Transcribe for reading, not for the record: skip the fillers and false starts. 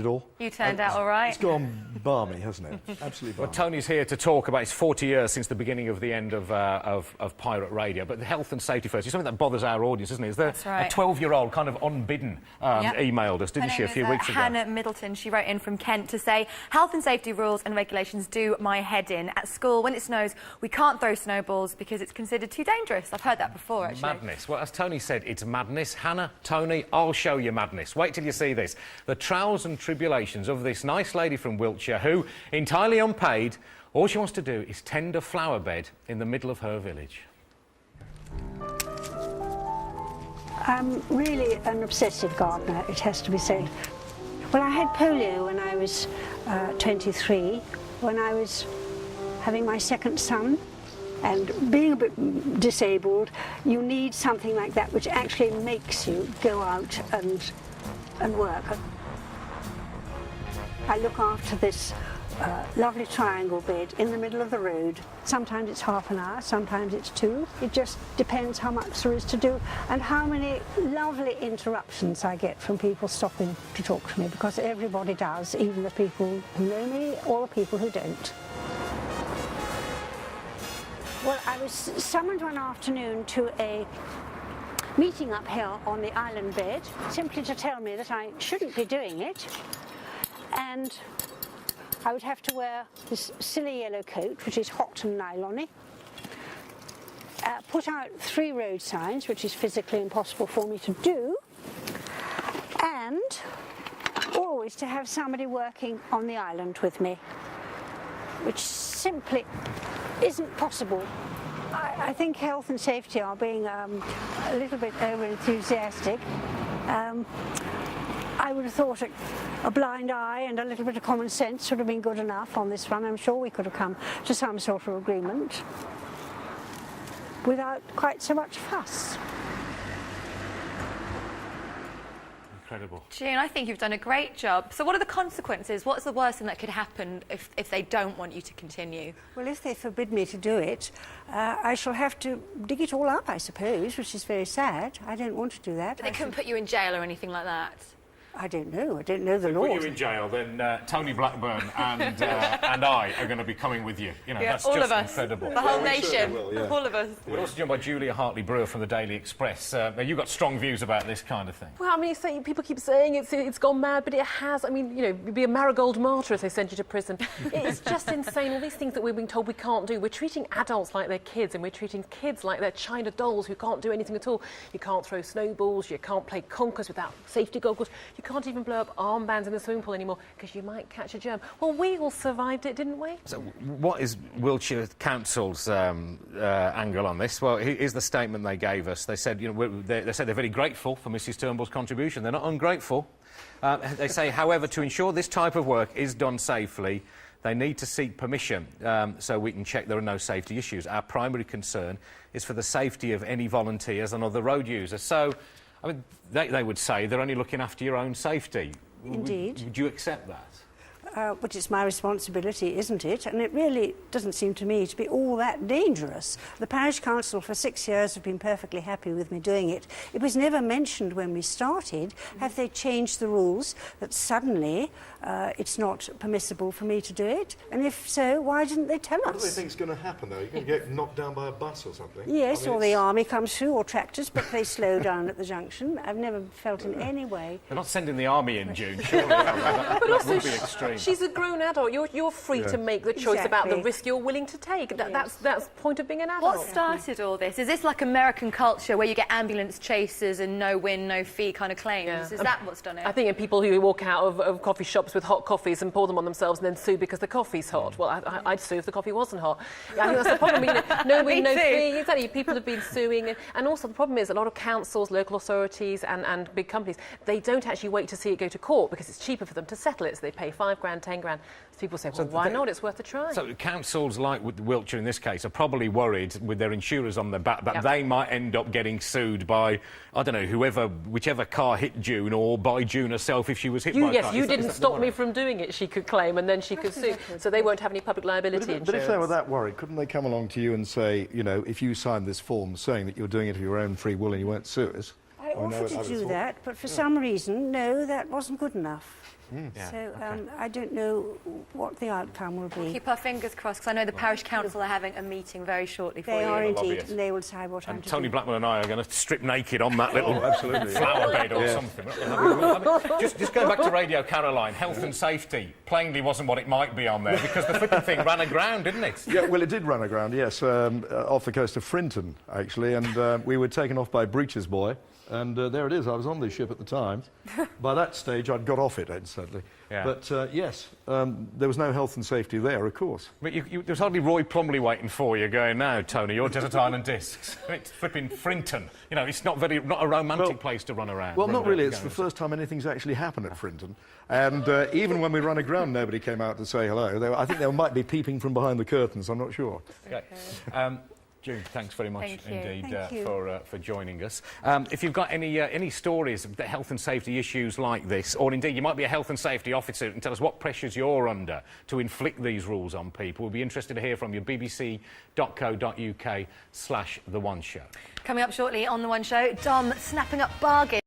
it all. You turned out all right. It's gone balmy, hasn't it? Absolutely balmy. Well, Tony's here to talk about his 40 years since the beginning of the end of pirate radio. But the health and safety first is something that bothers our audience, isn't it? Is there That's right. a 12-year-old kind of unbidden emailed us, didn't she, a few weeks ago? Hannah Middleton. She wrote in from Kent to say, health and safety rules and regulations do my head in. At school, when it snows, we can't throw snowballs because it's considered too dangerous. I've heard that before, actually. Madness. Well, as Tony said, it's madness. Hannah, Tony, I'll show you madness. Wait till you see this. The trials and tribulations of this nice lady from Wiltshire who, entirely unpaid, all she wants to do is tend a flower bed in the middle of her village. I'm really an obsessive gardener, it has to be said. Well, I had polio when I was 23, when I was having my second son. And being a bit disabled, you need something like that which actually makes you go out and work. I look after this lovely triangle bed in the middle of the road. Sometimes it's half an hour, sometimes it's 2. It just depends how much there is to do and how many lovely interruptions I get from people stopping to talk to me, because everybody does, even the people who know me or the people who don't. Well, I was summoned one afternoon to a meeting up here on the island bed, simply to tell me that I shouldn't be doing it, and I would have to wear this silly yellow coat, which is hot and nylon-y, put out 3 road signs, which is physically impossible for me to do, and always to have somebody working on the island with me, which simply isn't possible. I think health and safety are being a little bit over-enthusiastic. I would have thought a blind eye and a little bit of common sense would have been good enough on this one. I'm sure we could have come to some sort of agreement without quite so much fuss. Incredible. June, I think you've done a great job. So what are the consequences? What's the worst thing that could happen if they don't want you to continue? Well, if they forbid me to do it, I shall have to dig it all up, I suppose, which is very sad. I don't want to do that. But they couldn't put you in jail or anything like that? I don't know. I don't know the law. Put you in jail, then Tony Blackburn and I are going to be coming with you. You know, Yeah, that's all just of us. incredible. The whole nation. will, yeah. All of us. We're also joined by Julia Hartley-Brewer from the Daily Express. You've got strong views about this kind of thing. Well, I mean, people keep saying it's gone mad, but it has. I mean, you know, you'd be a marigold martyr if they sent you to prison. It's just insane, all these things that we're being told we can't do. We're treating adults like they're kids, and we're treating kids like they're China dolls who can't do anything at all. You can't throw snowballs, you can't play conkers without safety goggles, you can't even blow up armbands in the swimming pool anymore because you might catch a germ. Well, we all survived it, didn't we? So what is Wiltshire Council's angle on this? Well, here's the statement they gave us. They said, you know, they said they're very grateful for Mrs Turnbull's contribution. They're not ungrateful. They say, however, to ensure this type of work is done safely, they need to seek permission so we can check there are no safety issues. Our primary concern is for the safety of any volunteers and other road users. So, I mean, they would say they're only looking after your own safety. Indeed. Would you accept that? Which is my responsibility, isn't it? And it really doesn't seem to me to be all that dangerous. The parish council for 6 years have been perfectly happy with me doing it. It was never mentioned when we started. Have they changed the rules that suddenly it's not permissible for me to do it? And if so, why didn't they tell us? What do they think is going to happen, though? You're going to get knocked down by a bus or something? Yes, I mean, or the army comes through, or tractors, but they slow down at the junction. I've never felt in any way. They're not sending the army in, June, surely. That would be extreme. She's a grown adult. You're free to make the choice about the Exactly. risk you're willing to take. That's the point of being an adult. What started all this? Is this like American culture where you get ambulance chasers and no win, no fee kind of claims? Yeah. Is that what's done it? I think people who walk out of coffee shops with hot coffees and pour them on themselves and then sue because the coffee's hot. Well, I'd sue if the coffee wasn't hot. I think that's the problem. You know, no win, no fee. Exactly. People have been suing. And also the problem is a lot of councils, local authorities and big companies, they don't actually wait to see it go to court because it's cheaper for them to settle it. So they pay $5 grand, $10 grand. So people say, well, why not? It's worth a try. So councils like with Wiltshire in this case are probably worried with their insurers on their back that they might end up getting sued by, I don't know, whichever car hit June or by June herself if she was hit by a car. Yes, you didn't stop me from doing it, she could claim, and then she could sue. So they won't have any public liability insurance. But if they were that worried, couldn't they come along to you and say, you know, if you signed this form saying that you're doing it of your own free will and you won't sue us? I offered to do that, but for some reason, no, that wasn't good enough. Yeah, So I don't know what the outcome will be. Keep our fingers crossed, because I know the parish council are having a meeting very shortly for They you. are indeed, lobbyists. and they will decide what I'm And to Tony do. Blackman and I are going to strip naked on that little absolutely. flower bed or something. Just going back to Radio Caroline, health and safety plainly wasn't what it might be on there, because the flipping thing ran aground, didn't it? Yeah, well, it did run aground, yes, off the coast of Frinton, actually, and we were taken off by Breach's Boy, and there it is. I was on the ship at the time. By that stage, I'd got off it, incidentally. Yeah. But, yes, there was no health and safety there, of course. But there's hardly Roy Plumley waiting for you going, now, Tony, you're Desert Island Discs. It's flipping Frinton. You know, it's not a romantic place to run around. Well, not really. It's Go the first time anything's actually happened at Frinton. And even when we ran aground, nobody came out to say hello. I think they might be peeping from behind the curtains, I'm not sure. Okay. Jude, thanks very much Thank you. indeed Thank you. for joining us. If you've got any stories of the health and safety issues like this, or indeed you might be a health and safety officer and tell us what pressures you're under to inflict these rules on people, we'll be interested to hear from you. bbc.co.uk/The One Show. Coming up shortly on The One Show, Dom snapping up bargains.